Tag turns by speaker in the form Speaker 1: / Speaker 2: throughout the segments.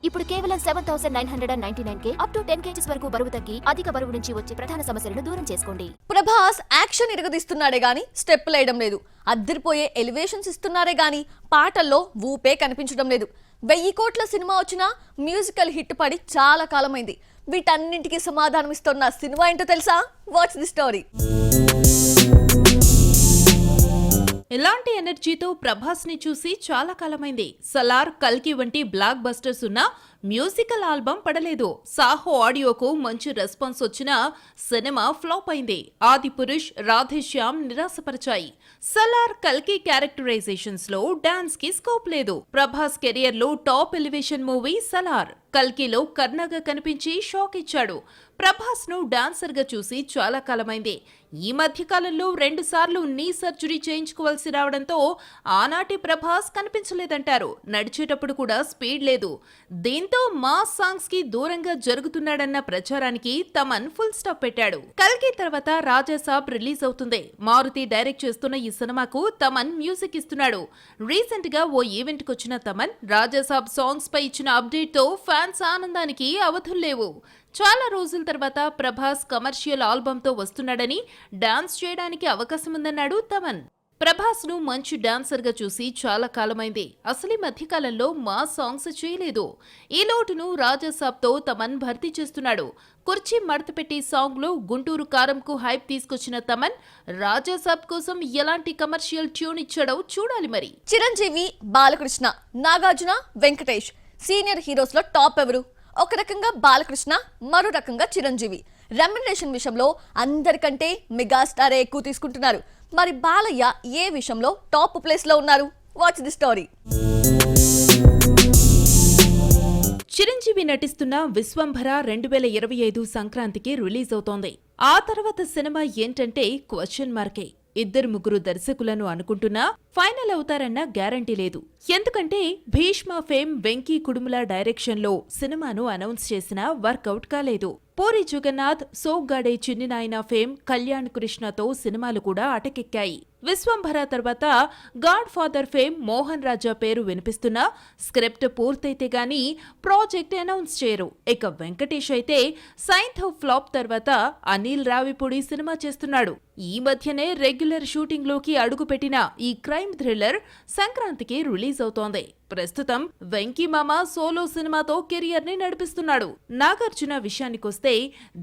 Speaker 1: ఇప్పుడు కేవలం 7,999 up to 10 kgs వరకు బరువు తగ్గి అధిక బరువు నుంచి వచ్చే ప్రధాన సమస్యలను దూరం చేసుకోండి.
Speaker 2: ప్రభాస్ యాక్షన్ ఇరగదీస్తున్నాడే గాని స్టెప్ లేయడం లేదు. అద్దరిపోయే ఎలివేషన్స్ ఇస్తున్నారే గాని పాటల్లో ఊపే కనిపించడం లేదు. 1000 కోట్ల సినిమా వచ్చినా మ్యూజికల్ హిట్ పడి చాలా కాలమైంది. వీటన్నింటికి సమాధానం ఇస్తున్న సినిమా ఏంటో తెలుసా? Watch the story.
Speaker 3: ఇలాంటి ఎనర్జీతో ప్రభాస్ ని చూసి చాలా కాలమైంది. సలార్, కల్కి వంటి బ్లాక్ బస్టర్స్ ఉన్న మ్యూజికల్ ఆల్బమ్ పడలేదు. సాహో ఆడియోకు మంచి రెస్పాన్స్ వచ్చినా సినిమా ఫ్లాప్ అయింది. ఆదిపురుష్, రాధేశ్యామ్ నిరాశపరిచాయి. సలార్, కల్కి క్యారెక్టరైజేషన్స్ లో డాన్స్ కి స్కోప్ లేదు. ప్రభాస్ కెరియర్ లో టాప్ ఎలివేషన్ మూవీ సలార్. కల్కిలో కర్ణగా కనిపించి షాక్ ఇచ్చాడు. ప్రభాస్ ను డాన్సర్ గా చూసి చాలా కాలమైంది. ఈ మధ్య కాలంలో 2 సార్లు నీ సర్జరీ చేయించుకోవాల్సి రావడంతో ఆనాటి ప్రభాస్ కనిపించలేదంటారు. నడిచేటప్పుడు కూడా స్పీడ్ లేదు. దీంతో మాస్ సాంగ్స్ కి దూరంగా జరుగుతున్నాడన్న ప్రచారానికి తమన్ ఫుల్ స్టాప్ పెట్టాడు. కల్కి తర్వాత రాజాసాబ్ రిలీజ్ అవుతుంది. మారుతి డైరెక్ట్ చేస్తున్న ఈ సినిమాకు తమన్ మ్యూజిక్ ఇస్తున్నాడు. రీసెంట్ గా ఓ ఈవెంట్ కు వచ్చిన తమన్ రాజాసాబ్ సాంగ్స్ పై ఇచ్చిన అప్డేట్ తో ఫ్యాన్స్ ఆనందానికి అవధుల్లేవు. చాలా రోజుల తర్వాత ప్రభాస్ కమర్షియల్ ఆల్బమ్ తో వస్తున్నాడని డాన్స్ చేయడానికి అవకాశం ఉందన్నాడు తమన్. ప్రభాస్ ను మంచి డాన్సర్ గా చూసి చాలా కాలమైంది. అసలు ఈ మధ్యకాలంలో మా సాంగ్స్ చేయలేదు. ఈ లోటును రాజాసాబ్ తో తమన్ భర్తీ చేస్తున్నాడు. కుర్చీ మడతపెట్టి సాంగ్ లో గుంటూరు కారంకు హైప్ తీసుకొచ్చిన తమన్ రాజాసాబ్ కోసం ఎలాంటి కమర్షియల్ ట్యూన్ ఇచ్చాడో చూడాలి మరి.
Speaker 2: చిరంజీవి, బాలకృష్ణ, నాగార్జున, వెంకటేష్ సీనియర్ హీరోస్ లో టాప్ ఎవరు? ఒక రకంగా బాలకృష్ణ, మరో రకంగా చిరంజీవి. రెమ్యునరేషన్ విషయంలో అందరికంటే మెగాస్టారే ఎక్కువ తీసుకుంటున్నారు. మరి బాలయ్య ఏ విషయంలో టాప్ ప్లేస్ లో ఉన్నారు? Watch the story.
Speaker 3: చిరంజీవి నటిస్తున్న విశ్వంభర 2025 సంక్రాంతికి రిలీజ్ అవుతోంది. ఆ తర్వాత సినిమా ఏంటంటే క్వశ్చన్ మార్కే. 2-3 దర్శకులను అనుకుంటున్నా ఫైనల్ అవుతారన్న గ్యారంటీ లేదు. ఎందుకంటే భీష్మ ఫేమ్ వెంకీ కుడుముల డైరెక్షన్ లో సినిమాను అనౌన్స్ చేసినా వర్కౌట్ కాలేదు. పూరి జగన్నాథ్, సోగ్గాడే చిన్నినాయన ఫేమ్ కళ్యాణ్ కృష్ణతో సినిమాలు కూడా అటకెక్కాయి. విశ్వంభర తర్వాత గాడ్ ఫాదర్ ఫేమ్ మోహన్ రాజా పేరు వినిపిస్తున్నా స్క్రిప్ట్ పూర్తయితే గానీ ప్రాజెక్ట్ అనౌన్స్ చేయరు. ఇక వెంకటేష్ అయితే సైంథవ్ ఫ్లాప్ తర్వాత అనిల్ రావిపూడి సినిమా చేస్తున్నాడు. ఈ మధ్యనే రెగ్యులర్ షూటింగ్ లోకి అడుగుపెట్టిన ఈ క్రైమ్ థ్రిల్లర్ సంక్రాంతికి రిలీజ్ అవుతోంది. ప్రస్తుతం వెంకీ మామ సోలో సినిమాతో కెరియర్ ని నడిపిస్తున్నాడు. నాగార్జున విషయానికొస్తే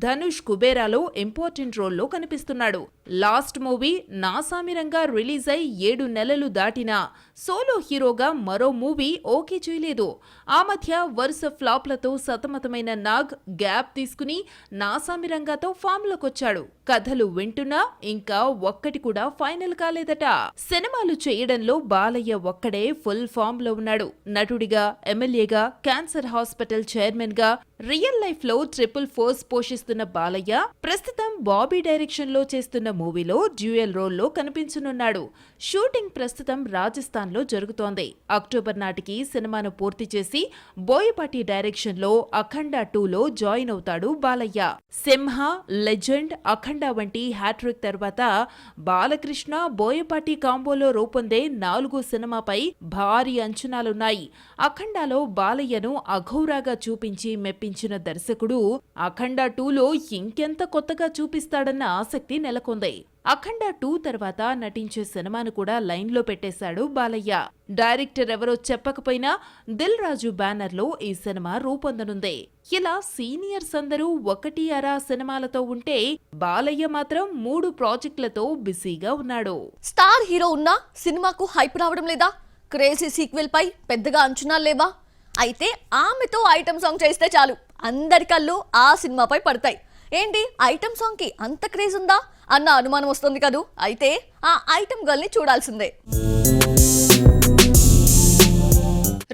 Speaker 3: ధనుష్ కుబేరాలో ఇంపార్టెంట్ రోల్లో కనిపిస్తున్నాడు. లాస్ట్ మూవీ నాసామిరంగా రిలీజ్ అయి 7 నెలలు దాటినా సోలో హీరోగా మరో మూవీ ఓకే చేయలేదు. ఆ మధ్య వరుస ఫ్లాప్లతో సతమతమైన నాగ్ గ్యాప్ తీసుకుని నాసామిరంగాతో ఫామ్ లోకొచ్చాడు. కథలు వింటున్నా ఇంకా ఒక్కటి కూడా ఫైనల్ కాలేదట. సినిమాలు చేయడంలో బాలయ్య ఒక్కడే ఫుల్ ఫామ్ లో ఉన్నాడు. నటుడిగా, ఎమ్మెల్యేగా, క్యాన్సర్ హాస్పిటల్ చైర్మన్ గా, రియల్ లైఫ్ లో ట్రిపుల్ ఫోర్స్ పోషిస్తున్న బాలయ్య ప్రస్తుతం బాబీ డైరెక్షన్ లో చేస్తున్న మూవీలో డ్యూయల్ రోల్ లో కనిపించనున్నాడు. షూటింగ్ ప్రస్తుతం రాజస్థాన్ లో జరుగుతోంది. అక్టోబర్ నాటికి సినిమాను పూర్తి చేసి బోయపాటి డైరెక్షన్ లో అఖండ 2లో జాయిన్ అవుతాడు బాలయ్య. సింహ, లెజెండ్, అఖండ వంటి హ్యాట్రిక్ తర్వాత బాలకృష్ణ, బోయపాటి కాంబోలో రూపొందే 4వ సినిమాపై భారీ అంచనాలున్నాయి. అఖండలో బాలయ్యను అఘోరాగా చూపించి మెప్పించిన దర్శకుడు అఖండ 2లో ఇంకెంత కొత్తగా చూపిస్తాడన్న ఆసక్తి నెలకొంది. అఖండ 2 తర్వాత నటించే సినిమాను కూడా లైన్ లో పెట్టేశాడు బాలయ్య. డైరెక్టర్ ఎవరో చెప్పకపోయినా దిల్ రాజు బ్యానర్ లో ఈ సినిమా రూపొందనుంది. ఇలా సీనియర్స్ అందరూ 1-2 సినిమాలతో ఉంటే బాలయ్య మాత్రం 3 ప్రాజెక్టులతో బిజీగా ఉన్నాడు.
Speaker 2: స్టార్ హీరో ఉన్నా సినిమాకు హైప్ రావడం లేదా? క్రేజీ సీక్వెల్ పై పెద్దగా అంచనాలు లేవా? అయితే ఆమెతో ఐటమ్ సాంగ్ చేస్తే చాలు అందరి కళ్ళు ఆ సినిమాపై పడతాయి. ఏంటి ఐటమ్ సాంగ్ కి అంత క్రేజ్ ఉందా అన్న అనుమానం వస్తుంది కదూ. అయితే ఆ ఐటమ్ గర్ల్ ని చూడాల్సిందే.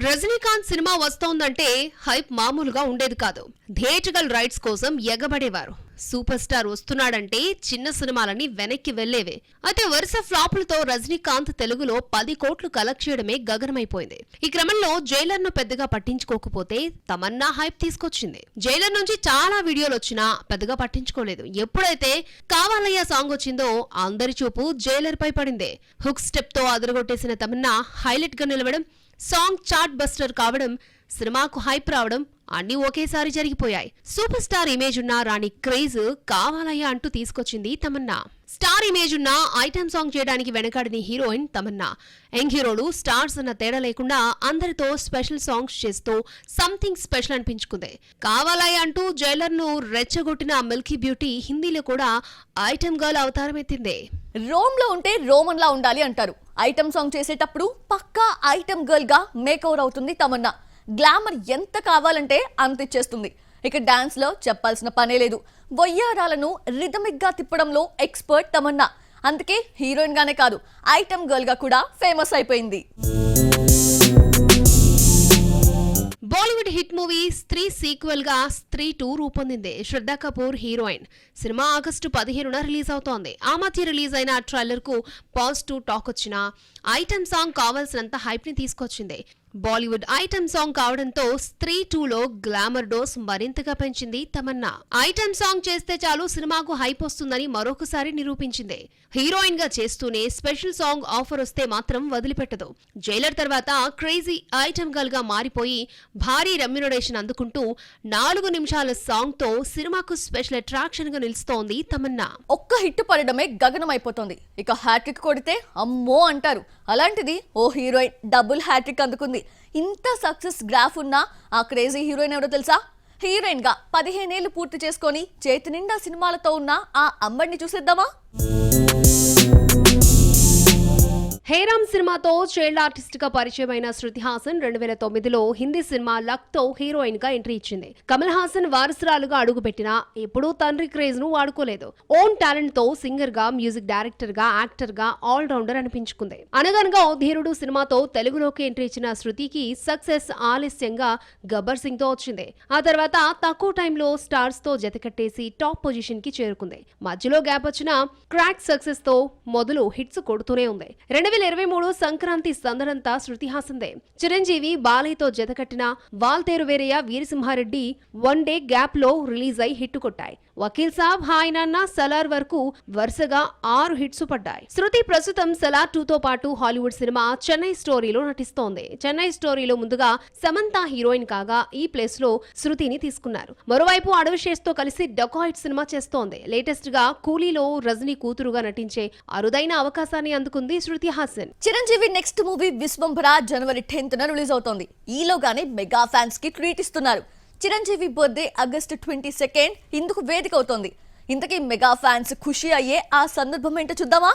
Speaker 4: రజనీకాంత్ సినిమా వస్తోందంటే హైప్ మామూలుగా ఉండేది కాదు. థియేట్రికల్ రైట్స్ కోసం ఎగబడేవారు. సూపర్ స్టార్ వస్తున్నాడంటే చిన్న సినిమాలని వెనక్కి వెళ్లేవే. అయితే వరుస ఫ్లాపులతో రజనీకాంత్ తెలుగులో 10 కోట్లు కలెక్ట్ చేయడమే గగనమైపోయింది. ఈ క్రమంలో జైలర్ ను పెద్దగా పట్టించుకోకపోతే తమన్నా హైప్ తీసుకొచ్చింది. జైలర్ నుంచి చాలా వీడియోలు వచ్చినా పెద్దగా పట్టించుకోలేదు. ఎప్పుడైతే కావాలయ్య సాంగ్ వచ్చిందో అందరి చూపు జైలర్ పై పడింది. హుక్ స్టెప్ తో అదరగొట్టేసిన తమన్నా హైలైట్ గా నిలవడం, సాంగ్ చార్ట్ బస్టర్ కావడం సినిమాకు హైప్ రావడం అన్నీ ఒకేసారి జరిగిపోయాయి. సూపర్ స్టార్ ఇమేజ్ ఉన్న రాణి క్రేజ్ కావాలయ్యా అంటూ తీసుకొచ్చింది తమన్నా. స్టార్ ఇమేజ్ ఉన్న ఐటెం సాంగ్ చేయడానికి వెనకాడిని హీరోయిన్ తమన్నా. యంగ్ హీరోలు స్టార్స్ అన్న తేడా లేకుండా అందరితో స్పెషల్ సాంగ్స్ చేస్తూ సంథింగ్ స్పెషల్ అనిపించుకుంది. కావాలయ్యా అంటూ జైలర్ ను రెచ్చగొట్టిన మిల్కీ బ్యూటీ హిందీలో కూడా ఐటెం గర్ల్ అవతారం ఎత్తింది.
Speaker 2: రోమ్ లో ఉంటే రోమన్ లా ఉండాలి అంటారు. ఐటెం సాంగ్ చేసేటప్పుడు పక్కా ఐటెం గర్ల్ గా మేకవర్ అవుతుంది తమన్నా. గ్లామర్ ఎంత కావాలంటే అంత ఇచ్చేస్తుంది. ఇక డాన్స్ లో చెప్పాల్సిన పనే లేదు. వయ్యారాలను రిథమిక్ గా తిప్పడంలో ఎక్స్పర్ట్ తమన్నా. అందుకే హీరోయిన్ గానే కాదు, ఐటెం గర్ల్ గా కూడా ఫేమస్ అయిపోయింది.
Speaker 4: Bollywood hit movie Stree sequel గా స్త్రీ 2 రూపొందింది. శ్రద్ధా కపూర్ హీరోయిన్. సినిమా ఆగస్టు 15న రిలీజ్ అవుతోంది. ఆ మధ్య రిలీజ్ అయిన ట్రైలర్ కు పాజిటివ్ టాక్ వచ్చినా ఐటెం సాంగ్ కావాల్సినంత హైప్ ని తీసుకొచ్చింది. బాలీవుడ్ ఐటెం సాంగ్ కావడంతో స్త్రీ 2లో గ్లామర్ డోస్ మరింతగా పెంచింది తమన్నా. ఐటెం సాంగ్ చేస్తే చాలు సినిమాకు హైప్ వస్తుందని మరొకసారి నిరూపించింది. హీరోయిన్ గా చేస్తూనే స్పెషల్ సాంగ్ ఆఫర్ వస్తే మాత్రం వదిలిపెట్టదు. జైలర్ తర్వాత క్రేజీ ఐటెం గర్ల్ గా మారిపోయి భారీ రెమ్యునరేషన్ అందుకుంటూ 4 నిమిషాల సాంగ్ తో సినిమాకు స్పెషల్ అట్రాక్షన్ గా నిలుస్తోంది తమన్నా.
Speaker 2: ఒక్క హిట్ పడడమే గగనం అయిపోతుంది. ఇక హ్యాట్రిక్ కొడితే అమ్మో అంటారు. అలాంటిది ఓ హీరోయిన్ డబుల్ హ్యాట్రిక్ అందుకుంది. ఇంత సక్సెస్ గ్రాఫ్ ఉన్న ఆ క్రేజీ హీరోయిన్ ఎవరో తెలుసా? హీరోయిన్ గా 15 ఏళ్లు పూర్తి చేసుకొని చేతి నిండా సినిమాలతో ఉన్న ఆ అమ్మడిని చూసేద్దామా?
Speaker 4: హేరామ్ సినిమాతో చైల్డ్ ఆర్టిస్ట్ గా పరిచయమైన శృతి హాసన్ 2009లో హిందీ సినిమా లక్ తో హీరోయిన్ గా ఎంట్రీ ఇచ్చింది. కమల్ హాసన్ వారసురాలుగా అడుగుపెట్టినా ఎప్పుడూ తండ్రి క్రేజ్ ను వాడుకోలేదు. ఓన్ టాలెంట్ తో సింగర్ గా, మ్యూజిక్ డైరెక్టర్ గా, యాక్టర్ గా ఆల్ రౌండర్ అనిపించుకుంది. అనగనగా ఓ ధీరుడు సినిమాతో తెలుగులోకి ఎంట్రీ ఇచ్చిన శృతికి సక్సెస్ ఆలస్యంగా గబ్బర్ సింగ్ తో వచ్చింది. ఆ తర్వాత తక్కువ టైంలో స్టార్స్ తో జతకట్టేసి టాప్ పొజిషన్ కి చేరుకుంది. మధ్యలో గ్యాప్ వచ్చిన క్రాక్ సక్సెస్ తో మొదలు హిట్స్ కొడుతూనే ఉంది. 2023 సంక్రాంతి సందడంతా శృతి హాసన్దే. చిరంజీవి బాలయ్యతో జతకట్టిన Waltair Veerayya, Veera Simha Reddy one day gap లో రిలీజ్ అయి హిట్ కొట్టాయి. వకీల్ సాబ్, హాయ్ నాన్న, సలార్ వరకు వరుసగా 6 హిట్స్ పడ్డాయి. శృతి ప్రస్తుతం సలార్ 2తో పాటు హాలీవుడ్ సినిమా చెన్నై స్టోరీలో నటిస్తోంది. చెన్నై స్టోరీలో ముందుగా సమంత హీరోయిన్ కాగా ఈ ప్లేస్ లో శృతిని తీసుకున్నారు. మరోవైపు అడవిశేష్ తో కలిసి డకాయిట్ సినిమా చేస్తోంది. లేటెస్ట్ గా కూలీలో రజనీ కూతురుగా నటించే అరుదైన అవకాశాన్ని అందుకుంది శృతి హాసన్.
Speaker 2: చిరంజీవి నెక్స్ట్ మూవీ విశ్వంభర జనవరి 10న రిలీజ్ అవుతోంది. ఈలోగానే మెగా ఫ్యాన్స్ కి ట్రీట్ ఇస్తున్నారు. చిరంజీవి బర్త్డే ఆగస్టు 22 ఇందుకు వేదిక అవుతోంది. ఇంతకీ మెగా ఫ్యాన్స్ ఖుషి అయ్యే ఆ సందర్భం ఏంటో చూద్దామా?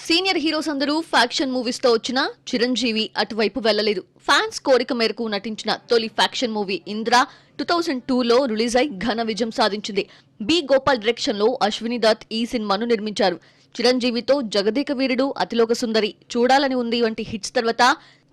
Speaker 2: సీనియర్ హీరోస్ అందరూ ఫ్యాక్షన్ మూవీస్ తో వచ్చినా చిరంజీవి అటువైపు వెళ్లలేదు. ఫ్యాన్స్ కోరిక మేరకు నటించిన తొలి ఫ్యాక్షన్ మూవీ ఇంద్ర 2002లో రిలీజ్ అయి ఘన విజయం సాధించింది. బి గోపాల్ డైరెక్షన్ లో అశ్విని దత్ ఈ సినిమాను నిర్మించారు. చిరంజీవితో జగదేక వీరుడు, అతిలోక సుందరి, చూడాలని ఉంది వంటి హిట్స్ తర్వాత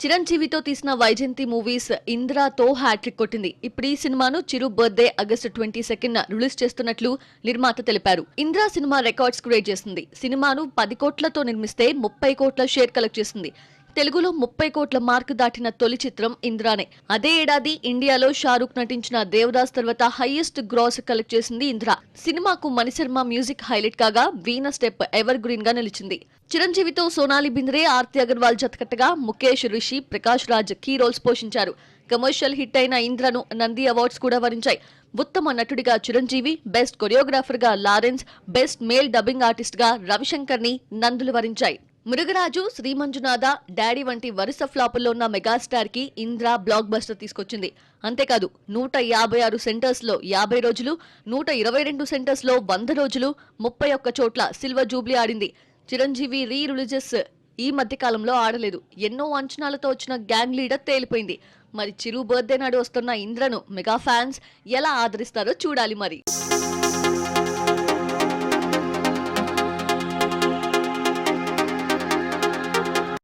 Speaker 2: చిరంజీవితో తీసిన వైజయంతి మూవీస్ ఇంద్రాతో హ్యాట్రిక్ కొట్టింది. ఇప్పుడు ఈ సినిమాను చిరు బర్త్డే ఆగస్టు 22న రిలీజ్ చేస్తున్నట్లు నిర్మాత తెలిపారు. ఇంద్రా సినిమా రికార్డ్స్ క్రియేట్ చేసింది. సినిమాను 10 కోట్లతో నిర్మిస్తే 30 కోట్ల షేర్ కలెక్ట్ చేసింది. తెలుగులో 30 కోట్ల మార్కు దాటిన తొలి చిత్రం ఇంద్రానే. అదే ఏడాది ఇండియాలో షారూక్ నటించిన దేవదాస్ తర్వాత హైయెస్ట్ గ్రాస్ కలెక్ట్ చేసింది ఇంద్ర. సినిమాకు మణిశర్మ మ్యూజిక్ హైలైట్ కాగా వీణ స్టెప్ ఎవర్ గ్రీన్ గా నిలిచింది. చిరంజీవితో సోనాలి బింద్రే, ఆర్తి అగర్వాల్ జతకట్టగా ముఖేష్, రిషి, ప్రకాష్ రాజ్ కీ రోల్స్ పోషించారు. కమర్షియల్ హిట్ అయిన ఇంద్రను నంది అవార్డ్స్ కూడా వరించాయి. ఉత్తమ నటుడిగా చిరంజీవి, బెస్ట్ కొరియోగ్రాఫర్ గా Lawrence, best male dubbing artist గా రవిశంకర్ ని నందులు వరించాయి. మురుగరాజు, శ్రీ మంజునాథ, డాడీ వంటి వరుస ఫ్లాపుల్లో ఉన్న మెగాస్టార్ కి ఇంద్ర బ్లాక్ బస్టర్ తీసుకొచ్చింది. అంతేకాదు 156 సెంటర్స్ లో 50 రోజులు, 122 సెంటర్స్ లో 100 రోజులు, 31 చోట్ల సిల్వర్ జూబ్లీ ఆడింది. చిరంజీవి రీ రిలీజెస్ ఈ మధ్య కాలంలో ఆడలేదు. ఎన్నో అంచనాలతో వచ్చిన గ్యాంగ్ లీడర్ తేలిపోయింది. మరి చిరు బర్త్డే నాడు వస్తున్న ఇంద్రను మెగా ఫ్యాన్స్ ఎలా ఆదరిస్తారో చూడాలి మరి.